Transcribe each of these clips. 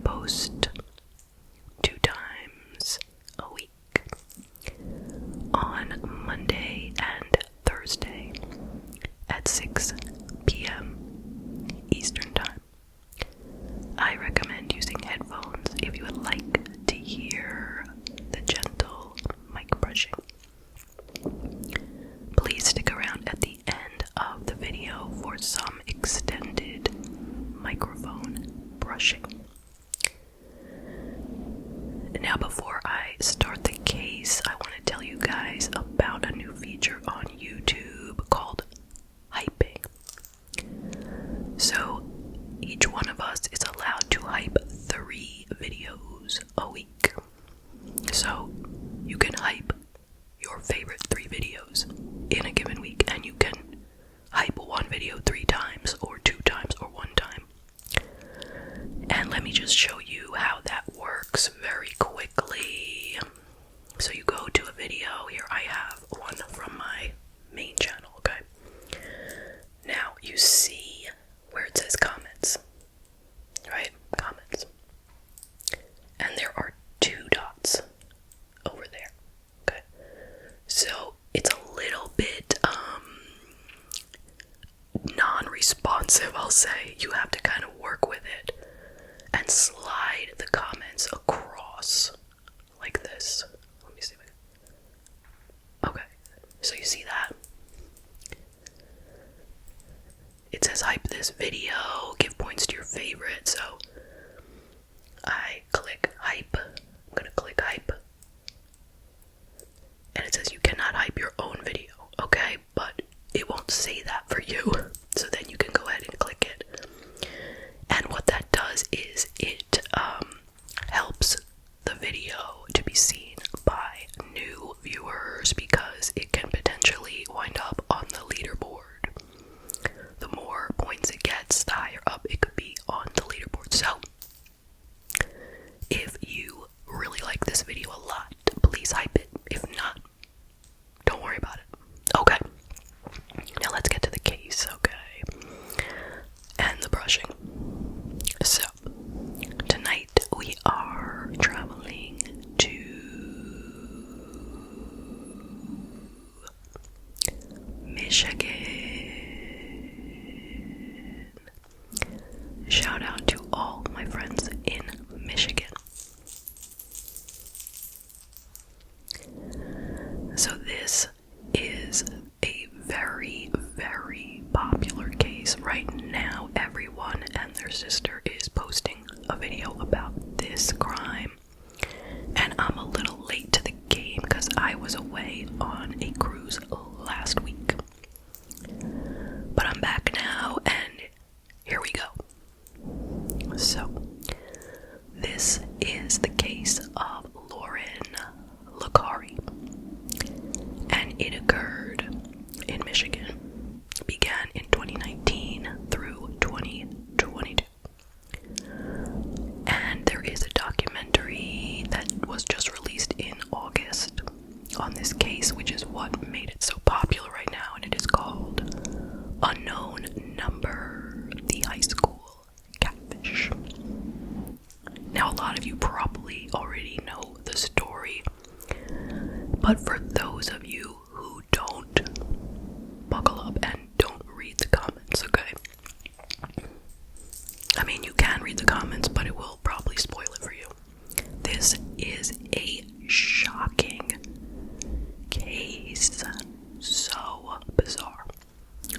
post 2 times a week on Monday and Thursday at 6 p.m. Eastern Time. I recommend using headphones if you would like to hear the gentle mic brushing. Please stick around at the end of the video for some extended microphone brushing. Now, before I start the case, I want to tell you guys about a new feature on YouTube called hyping. So, each one of us is allowed to hype 3 videos a week. So, you can hype your favorite 3 videos in a given week, and you can hype one video 3 times, or 2 times, or 1 time. And let me just show you how that works very quickly. So you go to a video. Here I have one from my main channel, okay? Now you see where it says comments, right? Comments. And there are 2 dots over there, okay? So it's a little bit non-responsive, I'll say. You have to kind of work with it and slide the comments across like this. Let me see if I can. Okay, so you see that? It says hype this video, give points to your favorite. So I click hype. I'm gonna click hype. And it says you cannot hype your own video, okay? But it won't say that for you. So then you can go ahead and click it. And what that does is it helps the video to be seen by new viewers, because it can potentially wind up on the leaderboard. The more points it gets, the higher up it could be on the leaderboard. So if you really like this video a lot, please hype it. If not, don't worry about it. Okay, now let's get to the case, okay? And the brushing. So tonight we are traveling to Michigan. Shout out to all my friends in Michigan. So this is a very, very popular case right now. Everyone and their sister is posting a video about this crime. And I'm a little late to the game because I was away on a cruise last week. But I'm back now, and here we go. So, this is the case of Lauryn Licari. And it occurred in Michigan. Began in 2019 through 2022. And there is a documentary that was just released in August on this case, which is what made it so popular right now, and it is called Unknown Number, the High School Catfish. Now, a lot of you probably already know the story, but for those of you who don't, buckle up and don't read the comments, okay? I mean, you can read the comments, but it will probably spoil it for you. This is a shocking case. So bizarre.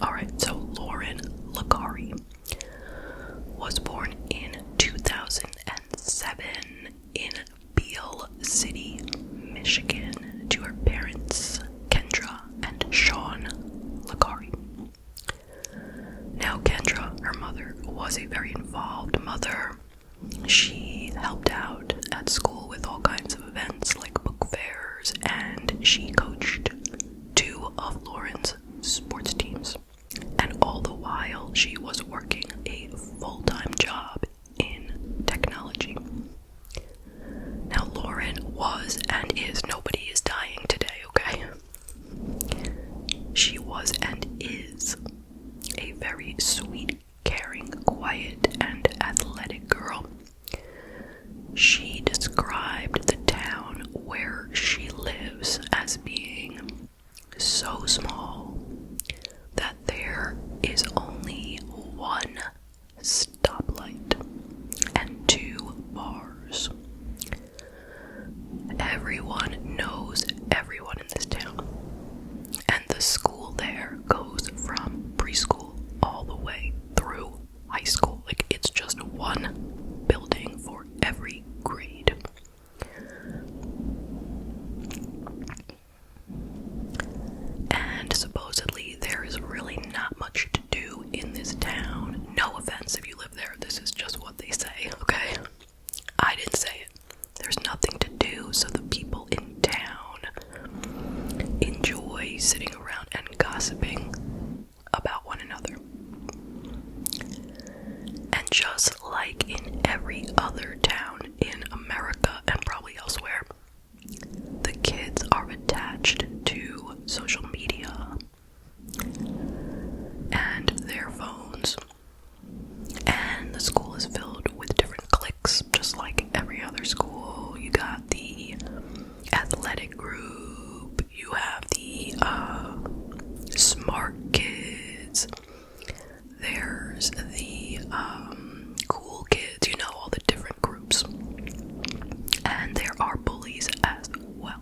Alright, so Lauryn Licari was born in 2007 in Beale City, Michigan, to her parents, Kendra and Sean Licari. Now, Kendra, her mother, was a very involved mother. She helped out at school with all kinds of events like book fairs, and she coached 2 of Lauryn's sports teams. And all the while, she was working a full-time job in technology. Now, Lauryn was and is, nobody is dying today, okay? She was and is a very sweet, caring, quiet, and athletic girl. just like in every other town in America and probably elsewhere, the kids are attached to social media and their phones, and the school is filled with different cliques, just like every other school. You got the athletic group, you have the smart kids, there's the cool kids, you know, all the different groups. And there are bullies as well.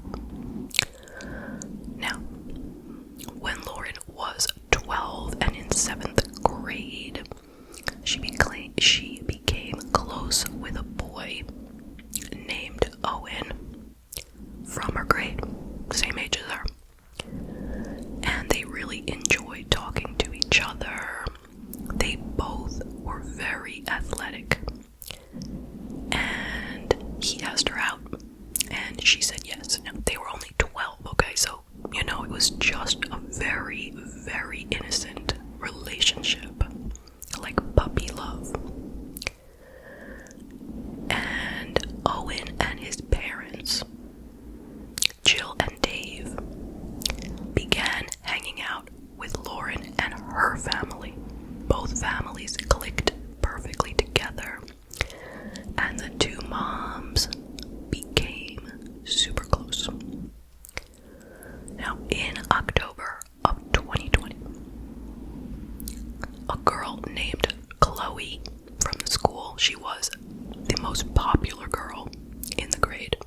Now, when Lauryn was 12 and in 7th grade, she became close with a boy named Owen from her grade, same age as her. And they really enjoyed talking to each other. They both were very athletic. And he asked her out, and she said yes. Now, they were only 12, okay? So, you know, it was just a very, very innocent relationship. Like puppy love. And Owen and his parents, Jill and Dave, began hanging out with Lauryn and her family. Both families clicked perfectly together, and the two moms became super close. Now, in October of 2020, a girl named Chloe from the school, she was the most popular girl in the grade,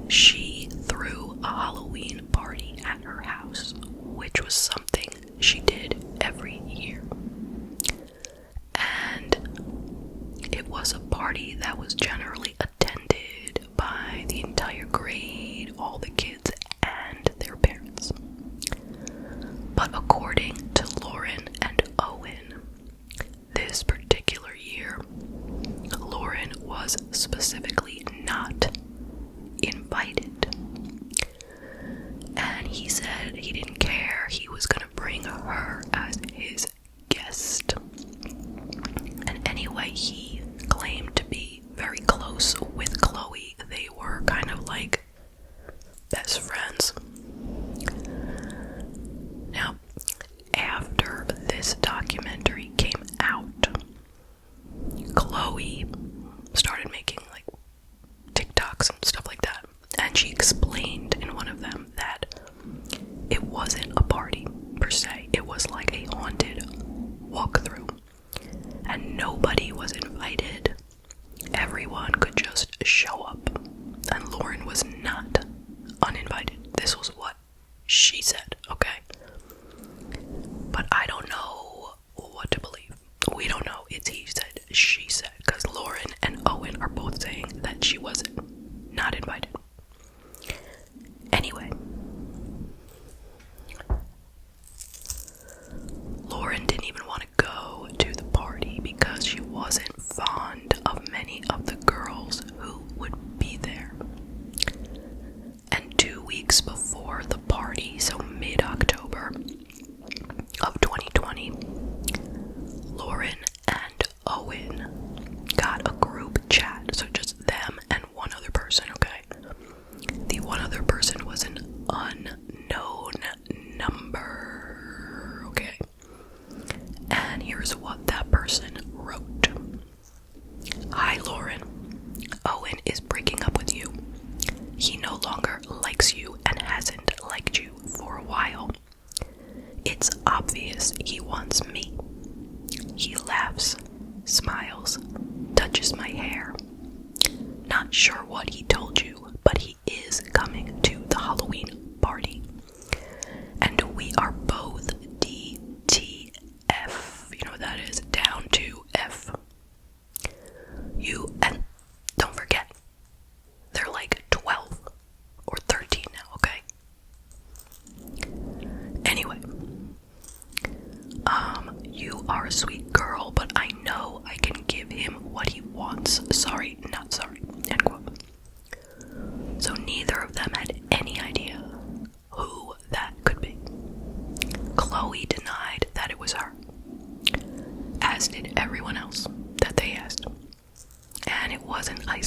she threw a Halloween party at her house, which was something she did every year. And it was a party that was generally attended by the entire grade, all the kids, and their parents. But according to Lauryn and Owen, this particular year, Lauryn was specifically not invited. And he said he didn't care, he was gonna bring her as his guest. And anyway, he claimed to be very close with Chloe. They were kind of like best friends. Now, after this documentary came out, Chloe started making like TikToks and stuff like that, and she explained in one of them that it wasn't a party per se, it was like a haunted walkthrough, and nobody was invited. Everyone could just show up, and Lauryn was not uninvited. This was what she said, okay? But I don't know what to believe. We don't know. It's he said, she said, because Lauryn and Owen are both saying that she wasn't not invited. Anyway, Lauryn didn't even want to go to the party because she wasn't fond of many of the girls who would be there. And 2 weeks before the party, so mid-October of 2020, Lauryn and Owen got a group chat, so just them and one other person, okay? The one other person was an unknown number, okay? And here's what that person wrote. Hi, Lauryn. Owen is breaking up with you. He no longer likes you and hasn't liked you for a while. It's obvious he wants me. He laughs, smiles, touches my hair. Not sure what he told you, but he is coming to the Halloween party. And we are both DTF. You know what that is? Down to F. You, and don't forget, they're like 12 or 13 now, okay? Anyway, you are a sweet girl, but I know I can give him what he wants. Sorry, not sorry, end quote. So neither of them had any idea who that could be.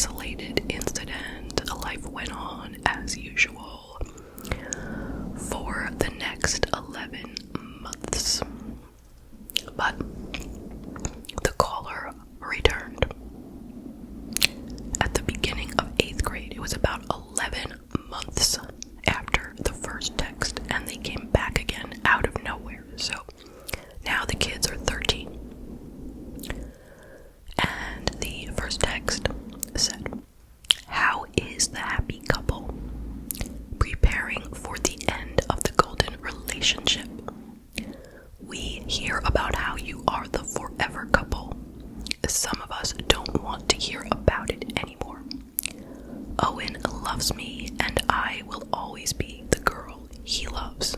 isolated incident. Life went on as usual for the next 11 months. But the caller returned. At the beginning of 8th grade, it was about 11 months after the first text, and they came back again out of nowhere. So now the kids are 13. And the first text said, "How is the happy couple preparing for the end of the golden relationship? We hear about how you are the forever couple. Some of us don't want to hear about it anymore. Owen loves me, and I will always be the girl he loves.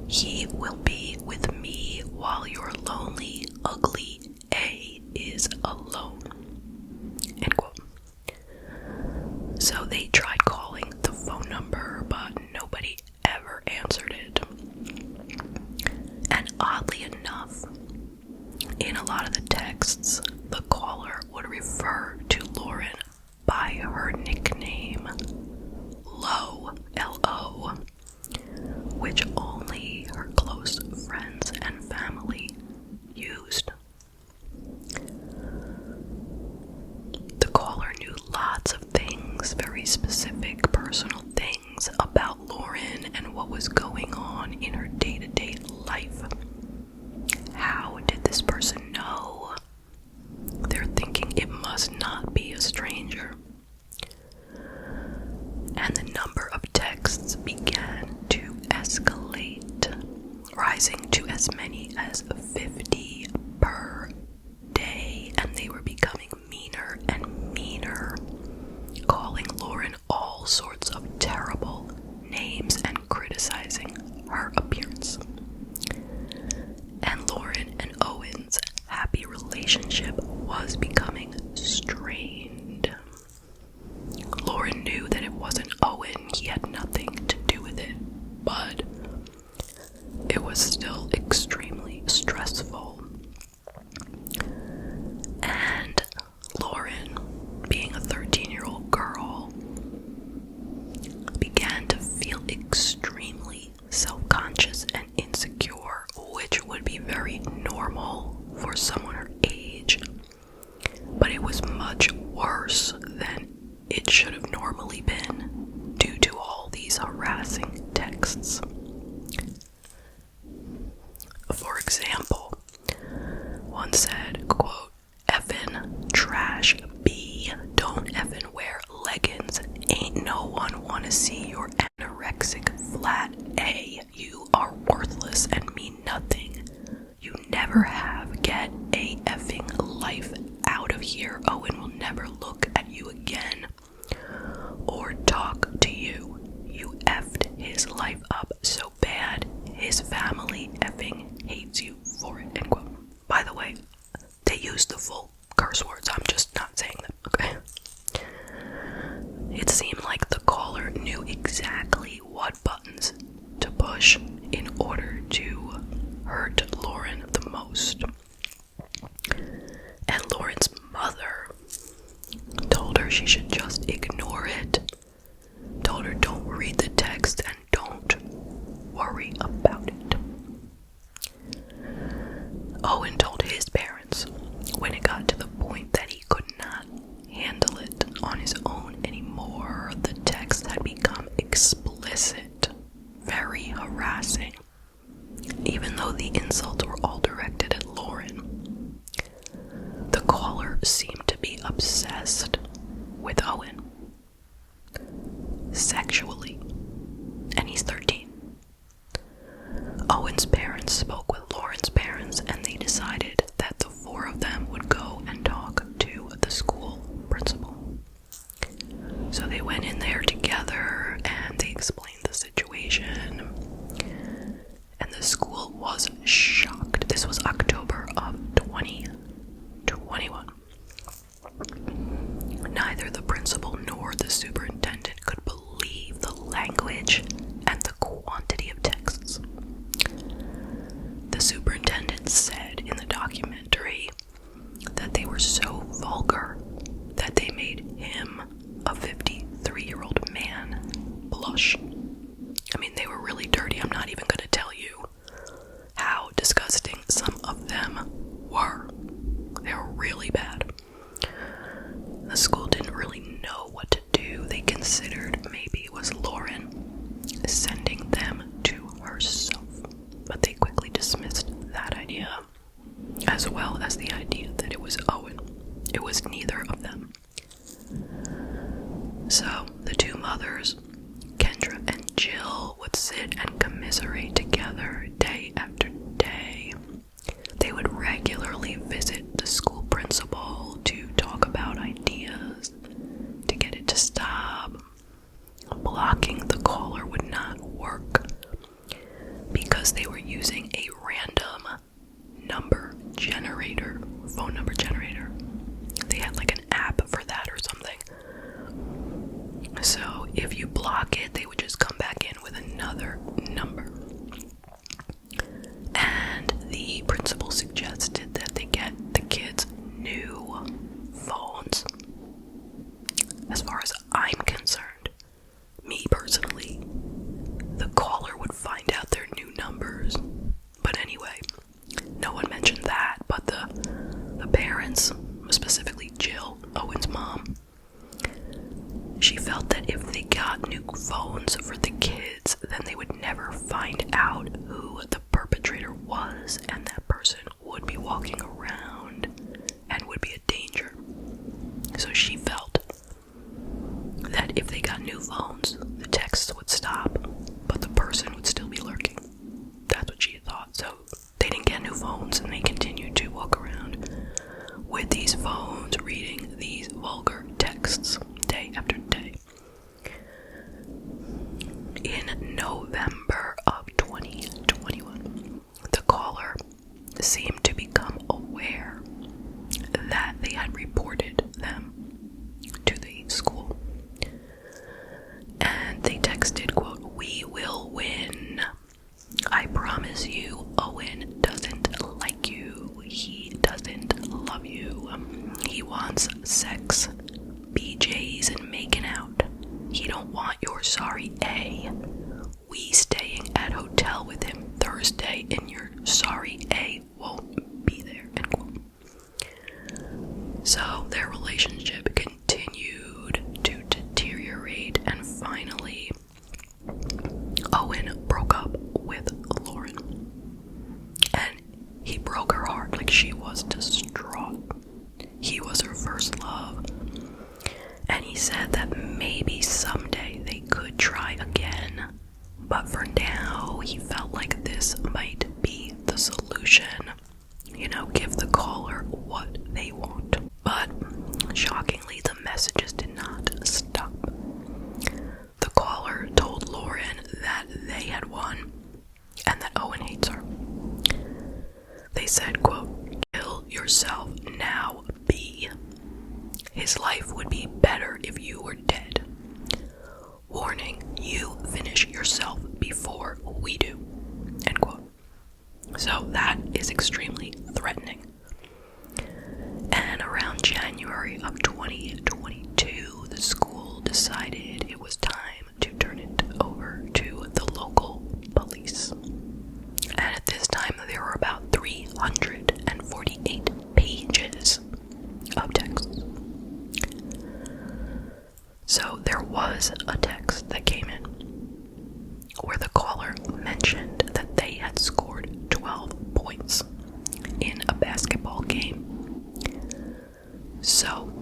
He will be with me while your lonely, ugly A is alone." End quote. So they tried calling the phone number, but nobody ever answered it. And oddly enough, in a lot of the texts, the caller would refer to Lauryn by her nickname, Lo, L-O, which only her close friends and family used. The caller knew lots of things, very specific personal things about Lauryn and what was going on in her day-to-day life. How did this person know? They're thinking it must not be a stranger. And the number of texts began to escalate, rising to as many as 50 per day, and they were becoming meaner and meaner, calling Lauryn all sorts of terrible names and criticizing her appearance. And Lauryn and Owen's happy relationship was becoming strained. Lauryn knew that it wasn't Owen, he had nothing to do with it, but it was still extremely stressful. And Lauryn, being a 13-year-old girl, began to feel extremely self-conscious and insecure, which would be very normal for someone her age. But it was much worse than it should have normally been due to all these harassing texts. For example, one said, quote, "Effin' trash B, don't effin' wear leggings, ain't no one wanna see your anorexic flat A, you are worthless and mean nothing, you never have, get a effing life out of here, Owen will never look at you again or talk to you, you effed his life up so bad, his family effing hates you for it." End quote. By the way, they use the full curse words, I'm just not saying them, okay? It seemed like the caller knew exactly what buttons to push in order to hurt Lauryn the most. And Lauryn's mother told her she should just ignore it, told her don't read the text and don't worry about it. Owen told his parents when it got to the point that he could not handle it on his own anymore. The text had become explicit, very harassing, even though the insults were all directed at Lauryn. The caller seemed to be obsessed with Owen, sexually, and he's 13. Owen's parents spoke with Lauryn's parents, and they decided that the four of them would go and talk to the school principal. So they went in there together and they explained the situation, and the school was shocked. This was October of 2021. Neither the principal nor the superintendent could believe the language and the quantity of texts. The superintendent said in the documentary that they were so vulgar that they made It was neither of them. So the two mothers, Kendra and Jill, would sit and commiserate together day after day. They would regularly visit the school principal to talk about ideas to get it to stop. Blocking the caller would not work because they were using a random phone number generator. They had like an app for that or something. So if you block it, they would just come back in with another number. And the principal suggested that they get the kids new phones. As far as I'm concerned, me personally, the caller would find out their new numbers. But anyway, no one mentioned that, but the parents, specifically Jill, Owen's mom, she felt that if they got new phones for the kids, then they would never find out who the perpetrator was, and that person would be walking around and would be a danger. So she felt that if they got new phones, the texts would stop, but the person would still be lurking. That's what she thought. So they didn't get new phones, and they continued to walk around with these phones, reading these vulgar texts day after day. In November of 2021, the caller seemed to become aware that they had reported them to the school. And they texted, quote, "We will win. I promise you, Owen doesn't like you. He doesn't love you. He wants sex, BJ's, and making out. He don't want your sorry A. We staying at hotel with him Thursday, and your sorry A won't be there," end quote. So their relationship continued to deteriorate, and finally, Owen broke up with Lauryn. And he broke her heart. Like, she was distraught. He was her first love. And he said that maybe someday they could try again. But for now, he felt like this might be the solution. Give the caller what they want. But shockingly, the messages did not stop. The caller told Lauryn that they had won and that Owen hates her. They said, quote, "Kill yourself now, B. His life would be better if you were dead. Warning, you finish yourself before we do," end quote. So that is extremely threatening. And around January of 2022, the school decided it was time to turn it over to the local police. And at this time, there were about 348 pages of texts. So there was a text that came in where the caller mentioned that they had scored 12 points in a basketball game. So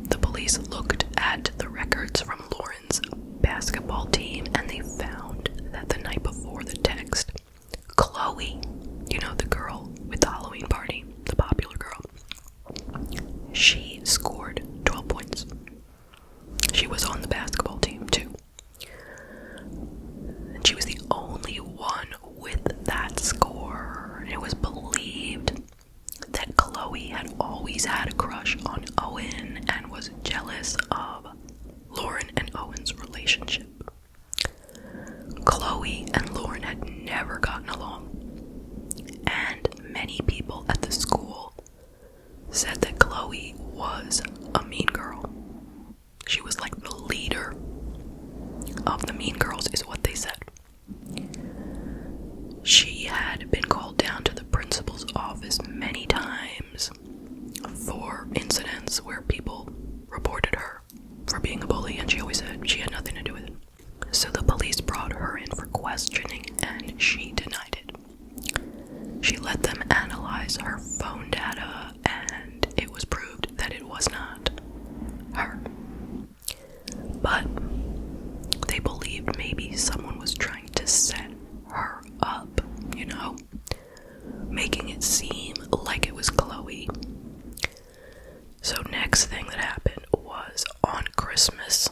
the police looked at the records from Lauryn's basketball team, and they found that the night before the text, Chloe, the girl with the Halloween party, the popular girl, she scored 12 points. She was on the basketball team too. And she was the only one with that score. It was believed that Chloe had always had a crush on Owen and was jealous of Lauryn and Owen's relationship. Chloe and Lauryn had never gotten along, and many people at the school said that Chloe was a mean girl. She was like the leader of the mean girls, is what they said. She had been called down to the principal's office many times for incidents where people reported her for being a bully, and she always said she had nothing to do with it. So the police brought her in for questioning, and she denied it. She let them analyze her phone data, and it was proved that it next thing that happened was on Christmas.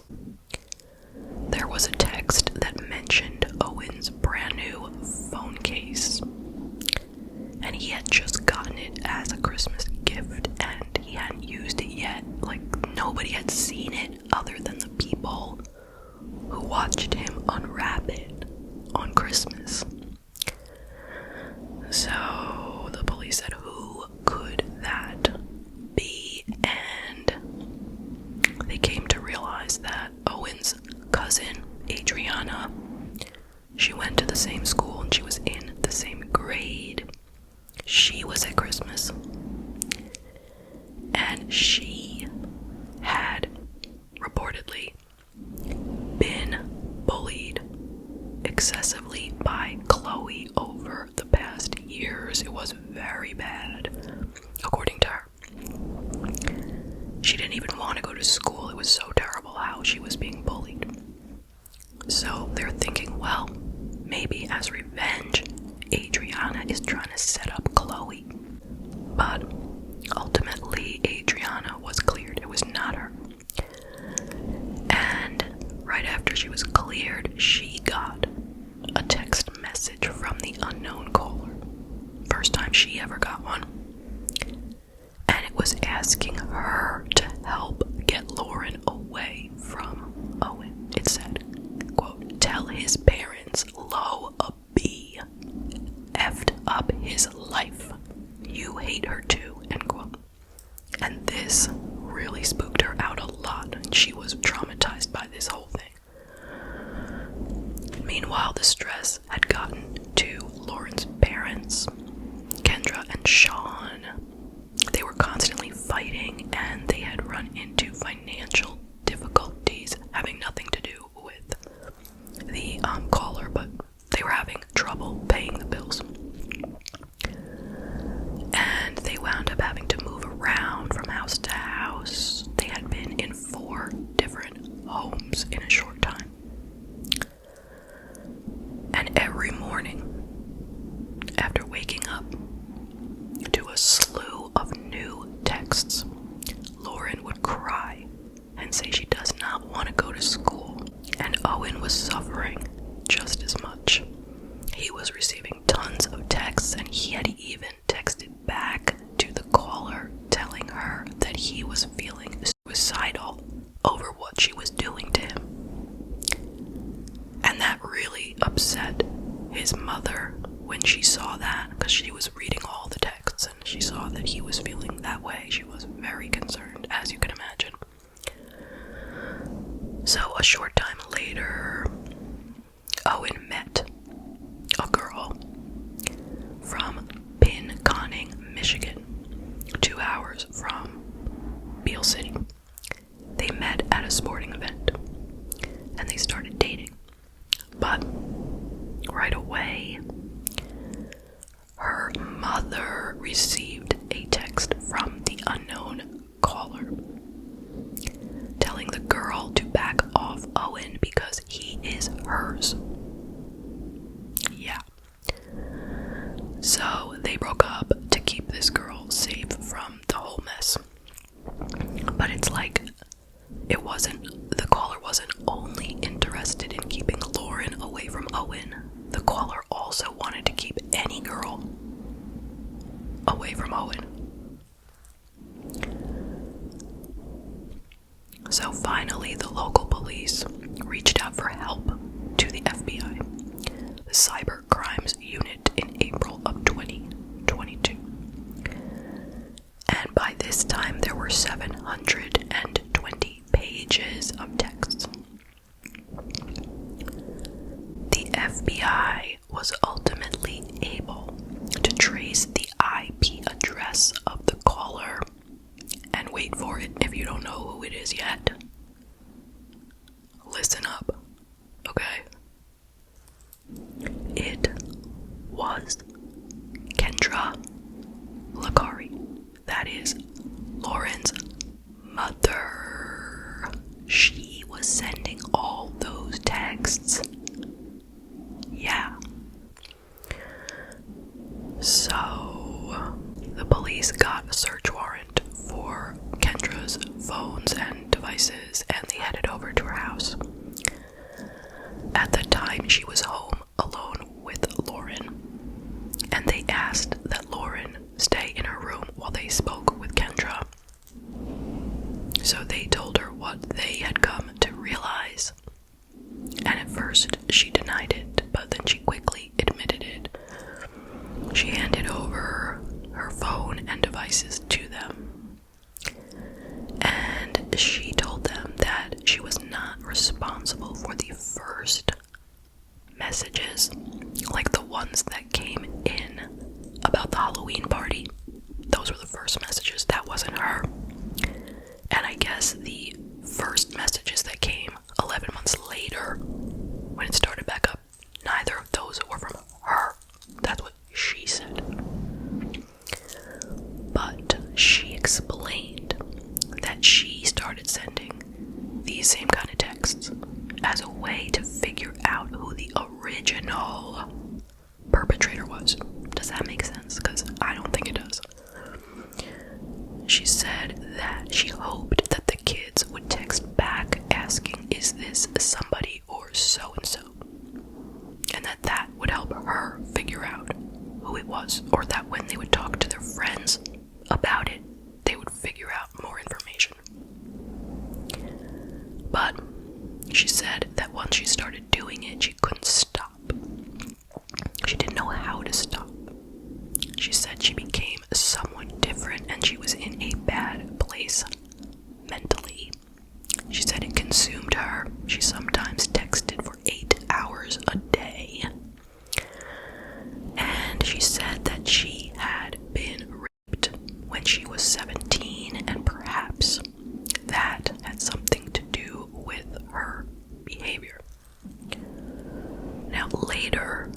There was a text that mentioned Owen's brand new phone case. And he had just gotten it as a Christmas gift, and he hadn't used it yet. Like, nobody had seen it other than the people who watched him unwrap it on Christmas. So the police said, who could that be? And they came to realize that Owen's cousin, Adriana, she went to the same school and she was in the same grade. She was at Christmas, and she had reportedly been bullied excessively by Chloe over the past years. It was very bad, according to her. She didn't even want to go to school. It was so terrible how she was being bullied. So they're thinking, well, maybe as revenge, Adriana is trying to set up Chloe. But ultimately, Adriana was cleared. It was not her. And right after she was cleared, she got a text message from the unknown caller. First time she ever got one. And it was asking her to help get Lauryn away from Owen. It said, quote, "Tell his parents Lo a B effed up his life. You hate her too," end quote. And this really spooked her out a lot, and she was traumatized by this whole thing. Meanwhile, the stress had gotten to Lauryn's parents, Kendra and Sean. They were constantly fighting, and they had run into financial difficulties, having nothing to do with the caller, but they were having trouble paying the bills. And they wound up having to move around from house to house. They had been in 4 different homes in a short time. And every morning, after waking up to a slew of new texts, Lauryn would cry and say she does not want to go to school. And Owen was suffering just as much. He was receiving tons of texts, and he had even texted back to the caller telling her that he was feeling suicidal over what she was doing to him. And that really upset his mother when she saw that, because she was reading all the texts and she saw that he was feeling that way. She was very concerned, as you can imagine. So a short time later, Owen met a girl from Pinconning, Michigan, 2 hours from Beale City. They met at a sporting event, and they started dating. But right away, her mother received a text from the unknown caller telling the girl to back off Owen because he is hers. Yeah. So they broke up to keep this girl safe from the whole mess. But it's like, the caller wasn't only interested in keeping Lauryn away from Owen. The caller also wanted to keep any girl away from Owen. So finally, the local police reached out for help to the FBI, the Cyber Crimes Unit, in April of 2022. And by this time, there were 720 pages of text. The FBI was ultimately able to trace the IP address of the caller, and wait for it if you don't know who it is yet. Listen up, okay? It was Kendra Licari. That is Lauryn's mother. She was sending all those texts. Yeah. So, the police got a search warrant for Kendra's phones and devices, and they headed over to her house. At the time, she was home alone with Lauryn, and they asked that Lauryn stay in her room while they spoke with Kendra. So they told her what they had come to realize, and at first she denied it, but then she quickly admitted it. She handed over her phone and devices to them, and she told them that she was not responsible for the first messages, like the ones that came in about the Halloween party. Those were the first messages. That wasn't her. And I guess the first messages that came 11 months later, when it started back up, neither of those were from her. That's what she said. But she explained that she started sending these same kind of texts as a way to figure out who the original perpetrator was. Does that make sense? Because I don't think it does. She said that she hoped that the kids would text back asking, "Is this somebody or so-and-so?" And that would help her figure out who it was, or that when they would talk to their friends about it, they would figure out more information. But she said that once she started doing it, she couldn't stop. She didn't know how to stop. She said she became someone different and she was in a bad place mentally. She said it consumed her. She sometimes texted for 8 hours a day. And she said that she had been raped when she was 17, and perhaps that had something to do with her behavior. Now later,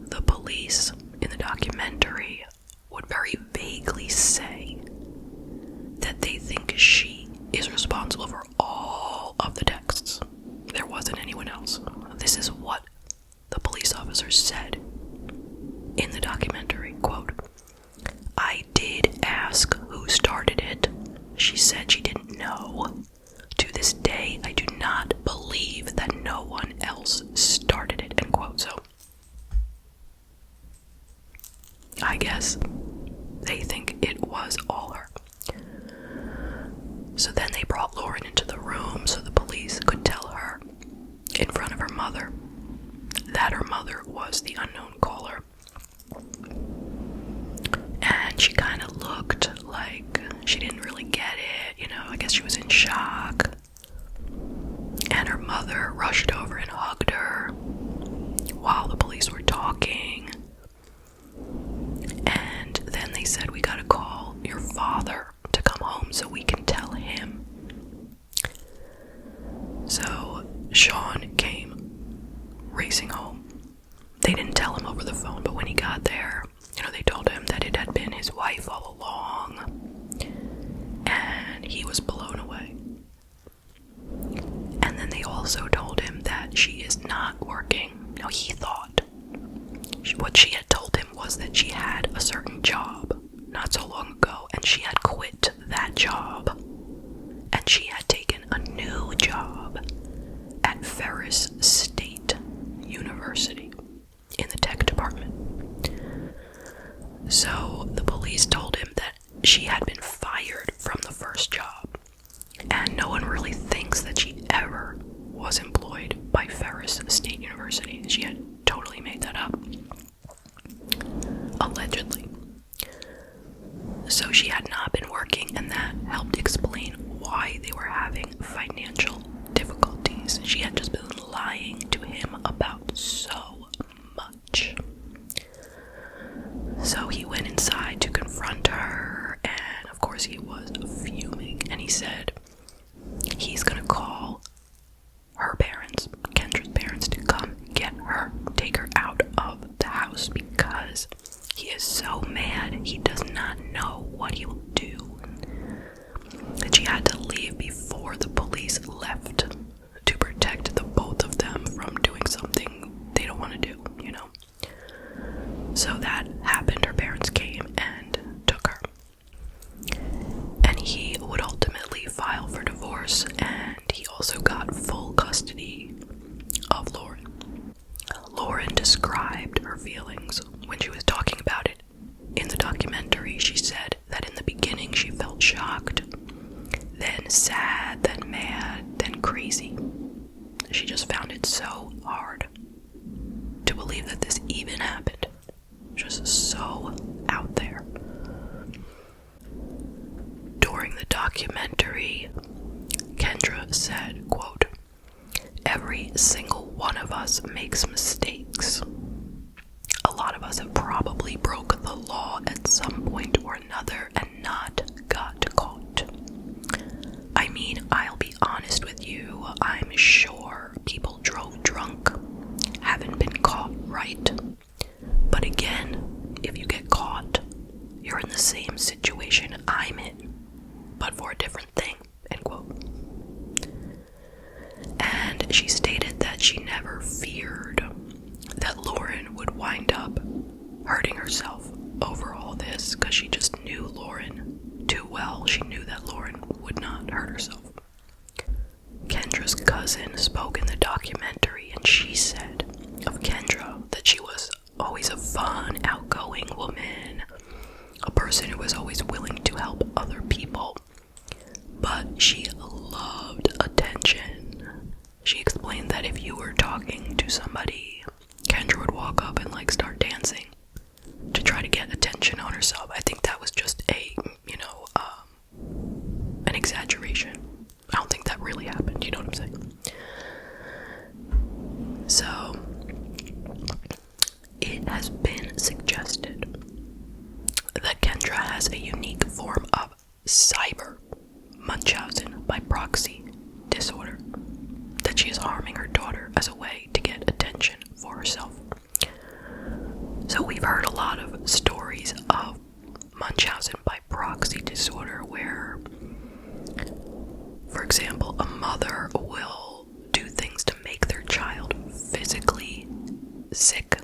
the police in the documentary would very vaguely say that they think she is responsible for all of the texts. There wasn't anyone else. This is what the police officer said in the documentary, quote, "I did ask who started it. She said she didn't know. To this day, I do not believe that no one else started it," end quote. So I guess they think it was all her. So then they brought Lauryn into the room so the police could tell her in front of her mother that her mother was the unknown caller. And she kind of looked like she didn't really get it, I guess she was in shock. And her mother rushed over and hugged her while the police were talking. And then they said, "We gotta call your father to come home so we can tell him." So Sean came racing home. They didn't tell him over the phone, but when he got there, they told him that it had been his wife all along, and he was blown away. And then they also told him that she is not working. He thought what she had told him was that she had a certain job not so long ago, and she had quit that job, and she had taken a new job at Ferris State University in the tech department. So the police told him that she had been fired from the first job, and no one really thinks that she ever was employed by Ferris State University. She had totally made that up, allegedly. So she had not been working, and that helped explain why they were having financial difficulties. She had just been lying to him about so much. So he went inside to confront her, and of course he was fuming, and he said he's gonna call her parents, Kendra's parents, to come get her, take her out of the house, because he is so mad he does not know what he will do. That she had to leave before the police left to protect the both of them from doing something they don't want to do, So that happened. Her parents came and took her. And he would ultimately file course, and he also got full custody of Lauryn. Lauryn described her feelings when she was talking about it in the documentary. She said that in the beginning she felt shocked, then sad, then mad, then crazy. She just found it so hard to believe that this even happened. Just so out there. During the documentary, Kendra said, quote, "Every single one of us makes mistakes. A lot of us have probably broken the law at some point or another and not got caught. I mean, I'll be honest with you, I'm sure people drove drunk, haven't been caught, right? But again, if you get caught, you're in the same situation I'm in, but for a different thing," end quote. And she stated that she never feared that Lauryn would wind up hurting herself over all this, because she just knew Lauryn too well. She knew that Lauryn would not hurt herself. Kendra's cousin spoke in the documentary, and she said of Kendra that she was always a fun, outgoing woman, a person who was always willing to help other people, but she loved attention. She explained that if you were talking to somebody, Kendra would walk up and start dancing to try to get attention on herself. I think that was just an exaggeration. I don't think that really happened, you know what I'm saying? So, it has been suggested that Kendra has a unique form of cyber Munchausen by proxy disorder, that she is harming her daughter as a way to get attention for herself. So we've heard a lot of stories of Munchausen by proxy disorder where, for example, a mother will do things to make their child physically sick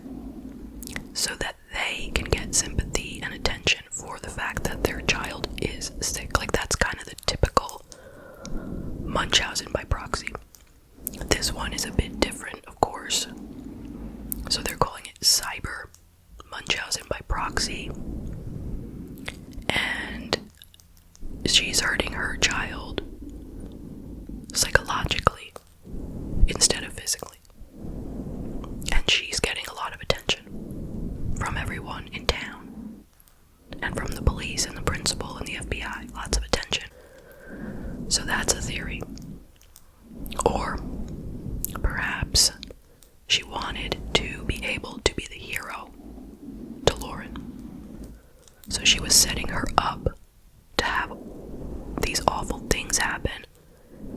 so that they can get sympathy and attention for the fact that their child is sick. That's kind of the typical Munchausen by proxy. This one is a bit different, of course. So they're calling it cyber Munchausen by proxy. And she's hurting her child psychologically instead of physically. And she's getting a lot of attention from everyone in town, and from the police and the principal and the FBI. Lots of attention. So that's a theory. Or perhaps she wanted to be able to be the hero to Lauryn. So she was setting her up to have these awful things happen,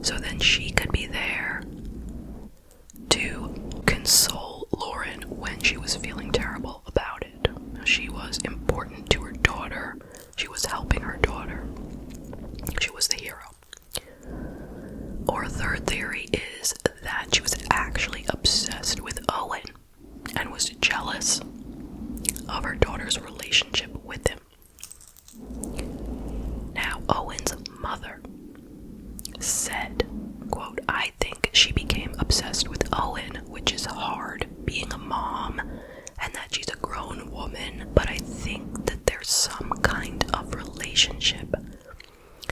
so then she could be there to console Lauryn when she was feeling terrible about it. She was important to her daughter. She was helping her daughter. She was the hero. Or a third theory is that she was actually obsessed with Owen and was jealous of her daughter's relationship with him. Now, Owen's mother said, quote, "I think she became obsessed with Owen, which is hard being a mom, and that she's a grown woman, but I think that there's some kind of relationship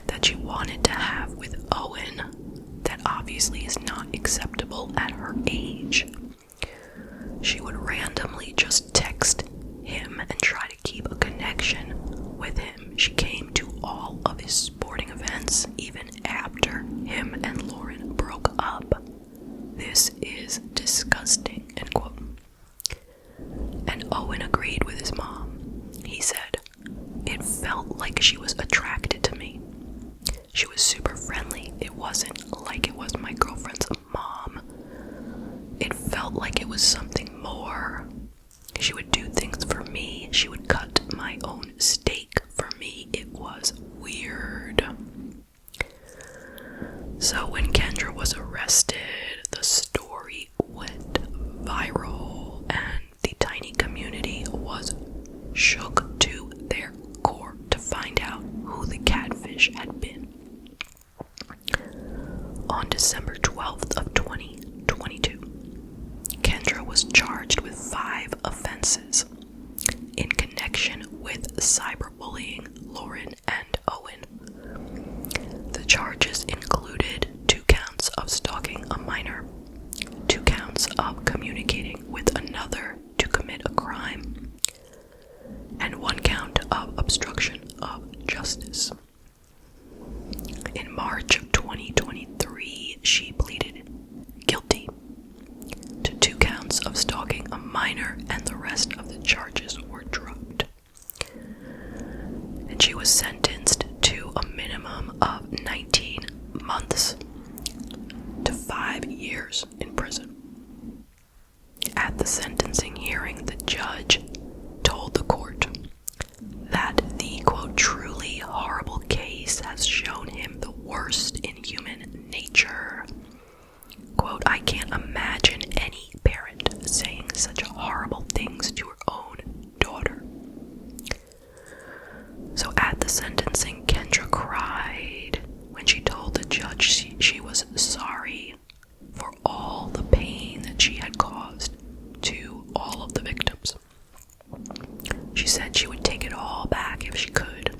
that she wanted to have with Owen that obviously is not acceptable at her age. She would randomly just text him and try to keep a connection with him. She came to all of his sporting events, even after him and Lauryn broke up. This is disgusting," end quote. And Owen agreed with his mom. He said, "It felt like she was attracted to me. She was super friendly. It wasn't like it was my girlfriend's mom. It felt like it was something more. She would do things for me. She would cut my own steak for me. It was weird." So when Kendra was arrested, the story went viral, and the tiny community was shook to their core to find out who the Catfish had been. December 12th of 2022, Kendra was charged with 5 offenses in connection with cyberbullying Lauryn and Owen. The charges included 2 counts of stalking a minor, 2 counts of communicating with another to commit a crime, and 1 count of obstruction of justice. In March of 2023, she pleaded guilty to 2 counts of stalking a minor, and the rest of the charges were dropped. And she was sentenced to a minimum of 19 months to 5 years in prison. At the sentencing hearing, the judge told the court that the, quote, truly horrible case has shown him the worst in human nature. Quote, I can't imagine any parent saying such horrible things to her own daughter. So at the sentencing, Kendra cried when she told the judge she was sorry for all the pain that she had caused to all of the victims. She said she would take it all back if she could,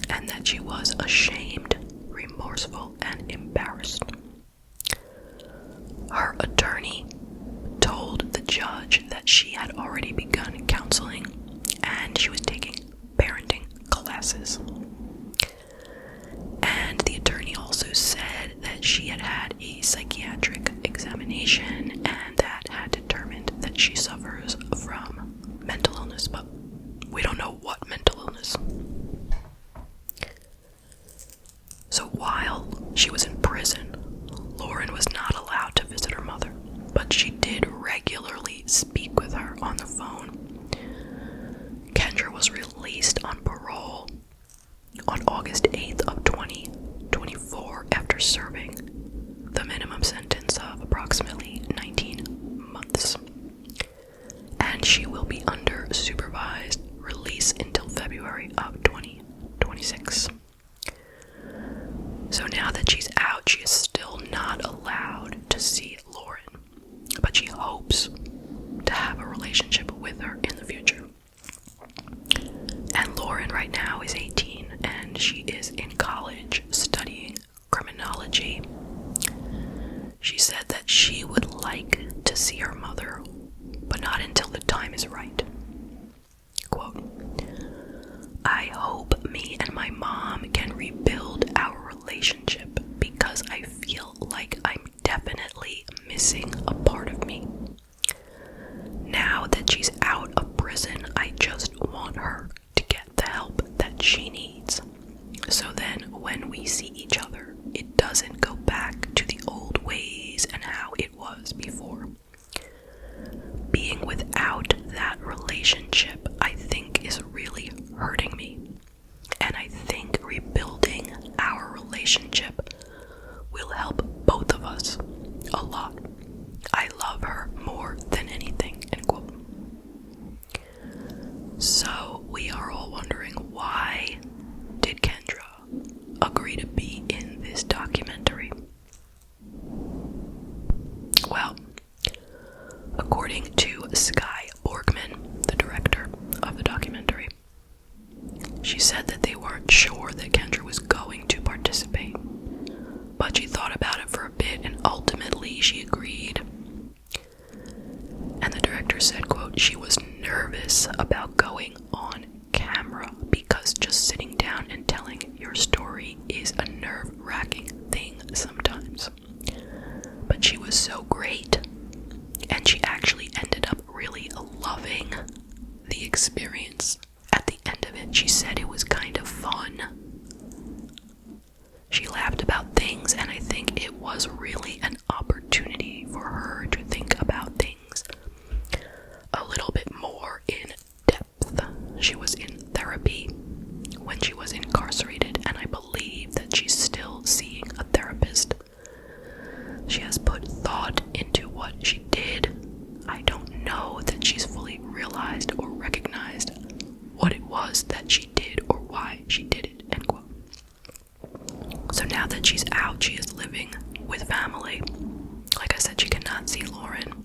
and that she was ashamed, remorseful, and embarrassed. Her attorney told the judge that she had already begun counseling and she was taking parenting classes. And the attorney also said that she had had a psychiatric examination and that had determined that she suffers from mental illness, but we don't know what mental illness. So while she was in prison, Lauryn was not allowed to visit her mother, but she did regularly speak with her on the phone. Kendra was released on parole on August 8th of 2024 after serving the minimum sentence of approximately 19 months. And she will be under supervised release until February of 2026. So now that she's out, she is still not allowed to see Lauryn, but she hopes to have a relationship with her in the future. And Lauryn right now is 18 and she is in college studying criminology. She said that she would like to see her mother, but not until the time is right. Quote, I hope me and my mom can rebuild our relationship because I feel like I'm definitely missing a part of me. Now that she's out of prison, I just want her to get the help that she needs. So then when we see each other, it doesn't go back to the old ways and how it was before. Being without that relationship, I think, is really hurting me. And I think rebuilding our relationship will help both of us a lot. I love her more than anything, end quote. So we are all wondering, why did Kendra agree to be in this documentary? Well, according to Skye Borgman, the director of the documentary, she said that they weren't sure that Kendra was going to participate, but she thought about it for a bit and ultimately she agreed. And the director said, quote, she was nervous about going on camera because just sitting down and telling your story is a nerve-wracking thing sometimes. But she was so great, and she actually ended up really loving the experience. At the end of it, she said it was kind of fun. She laughed about things, and I think it was really an opportunity for her to think about things a little bit more in depth. She was in therapy when she was incarcerated, and I believe that she's still seeing a therapist. She has put thought into what she did. I don't know that she's fully realized or recognized what it was that she did or why she did it, end quote. So now that she's out, she is living with family. Like I said, she cannot see Lauryn.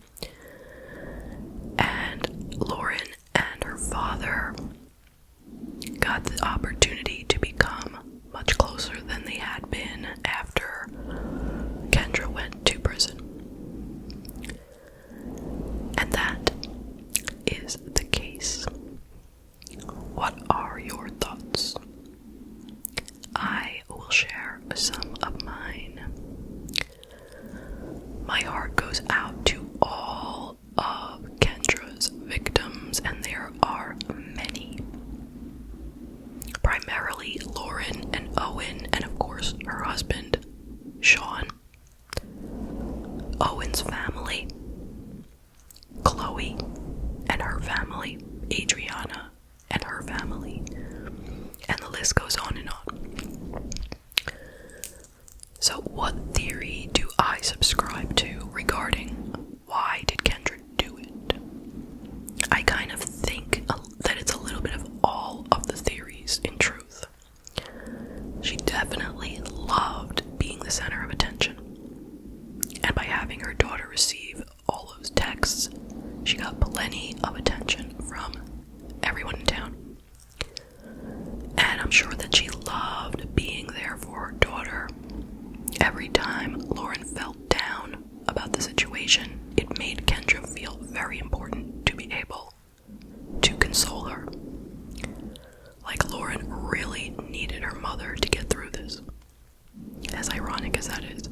And Lauryn and her father got the opportunity to become much closer than they had been after Kendra went to prison. And that is the case. What are your thoughts? I will share some of mine. My heart goes out to all of Kendra's victims, and there are many. Primarily Lauryn and Owen, and of course her husband, Sean. Owen's family, Chloe and her family, Adriana and her family, and the list goes on and on. So what theory do I subscribe to regarding why did Kendra do it? I kind of think that it's a little bit of all of the theories, in truth. She definitely loved being the center of attention. And by having her daughter receive all those texts, she got plenty of attention from everyone in town. And I'm sure that she loved being there for her daughter. Every time Lauryn felt down about the situation, it made Kendra feel very important to be able to console her. Like Lauryn really needed her mother to get through this, as ironic as that is.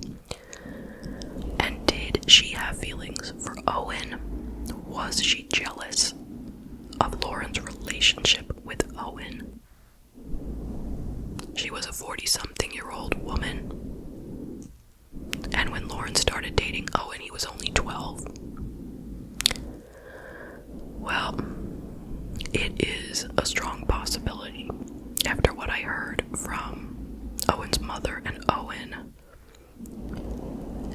And did she have feelings for Owen? Was she jealous of Lauryn's relationship with Owen? She was a 40-something-year-old woman. And when Lauryn started dating Owen, he was only 12. Well, it is a strong possibility, after what I heard from Owen's mother and Owen,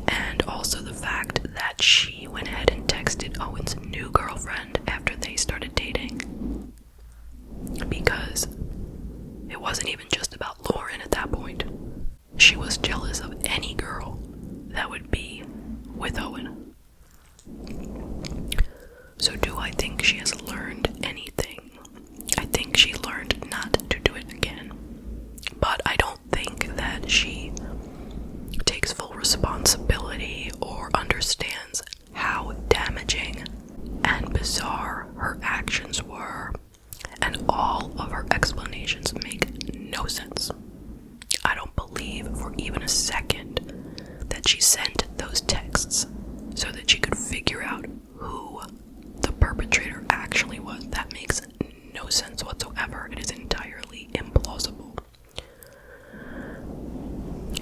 and also the fact that she went ahead and texted Owen's new girlfriend after they started dating, because it wasn't even just about Lauryn at that point. She was jealous of any girl that would be with Owen. So do I think she has learned anything? I think she learned not to do it again. But I don't think that she takes full responsibility or understands how damaging and bizarre her actions were, and all of her explanations make no sense. I don't believe for even a second that she sent those texts so that she could figure out who the perpetrator actually was. That makes no sense whatsoever. It is entirely implausible.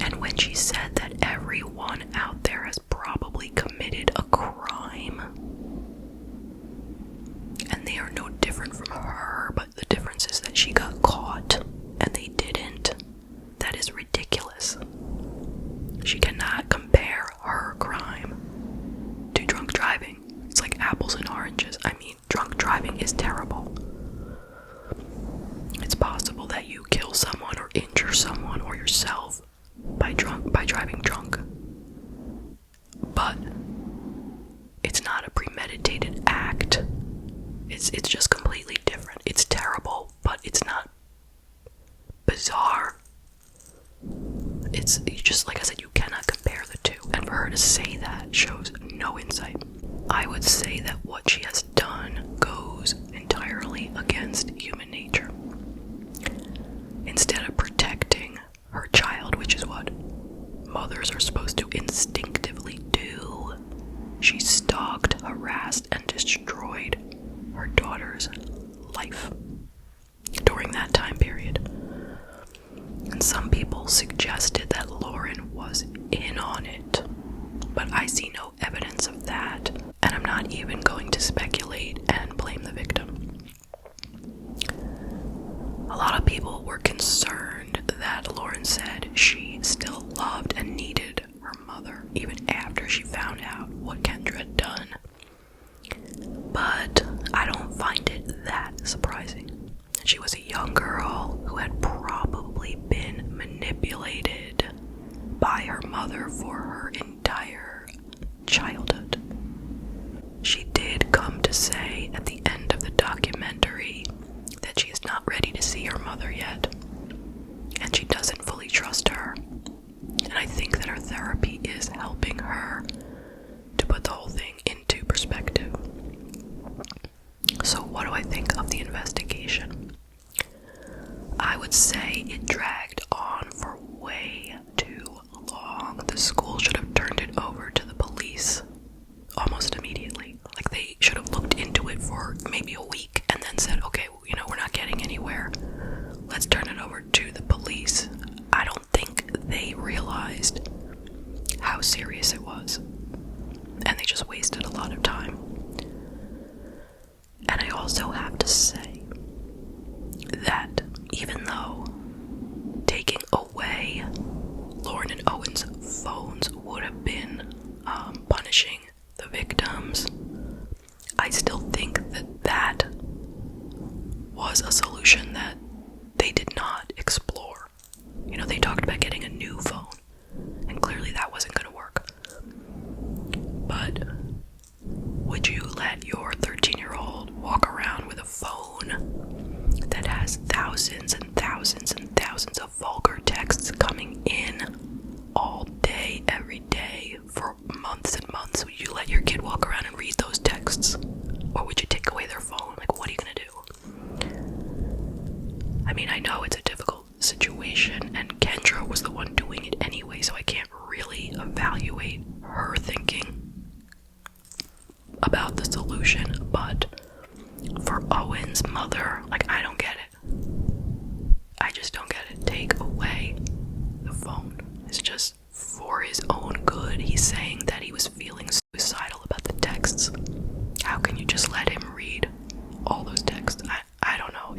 And when she said that everyone out there has probably committed a crime, and they are no different from her, but the difference is that she got caught and they didn't, that is ridiculous. She cannot compare her crime to drunk driving. It's like apples and oranges. I mean, drunk driving is terrible. It's possible that you kill someone or injure someone or yourself by driving drunk. But it's not a premeditated act. It's just completely different. It's terrible, but it's not bizarre. It's just, like I said, you cannot compare the two. And for her to say that shows no insight. I would say that what she has done goes entirely against human nature. Instead of protecting her child, which is what mothers are supposed to instinctively do, she stalked, harassed, and destroyed her daughter's life during that time period. And some people suggested that Lauryn was in on it, but I see no evidence of that, and I'm not even going to speculate and blame the victim. A lot of people were concerned that Lauryn said she still loved and needed her mother, even after she found out what Kendra had done. But I don't find it that surprising. She was a young girl who had probably been manipulated by her mother mother for her entire childhood. She did come to say at the end of the documentary that she is not ready to see her mother yet, and she doesn't fully trust her. And I think that her therapy is helping her to put the whole thing into perspective. So what do I think of the investigation? I would say it dragged on for way too long. The school should have turned it over to the police almost immediately. Like, they should have looked into it for maybe a week and then said, okay, we're not getting anywhere. Let's turn it over to the police. I don't think they realized how serious it was, and they just wasted a lot of time. And I also have to say that even though taking away Lauryn and Owen's phones would have been punishing the victims, I still think that was a solution that they did not explore. They talked about getting a new phone, and clearly that wasn't going to work. But would you let your 13-year-old walk around with a phone that has thousands and thousands and thousands of vulgar texts coming in all day, every day, for months and months? Would you let your kid walk around and read those texts? Or would you take away their phone? Like, what are you going to do? I mean, I know it's a difficult situation, and Kendra was the one doing it anyway, so I can't really evaluate her thinking about the solution. But for Owen's mother, I don't get it. I just don't get it. Take away the phone. It's just for his own good. He's saying that he was feeling suicidal about the texts. How can you just let him read all those texts? I don't know.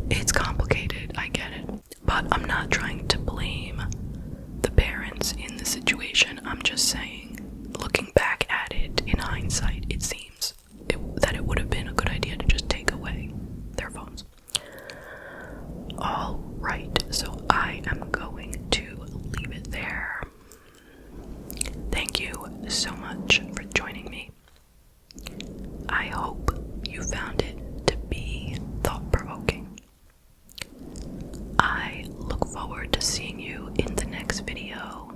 It's complicated. I get it. But I'm not trying to blame the parents in the situation. I'm just saying, looking back at it in hindsight, it seems that it would have been a good idea to just take away their phones. Alright, so I am going to leave it there. Thank you so much for joining me. I hope you found it to be thought-provoking. I look forward to seeing you in the next video.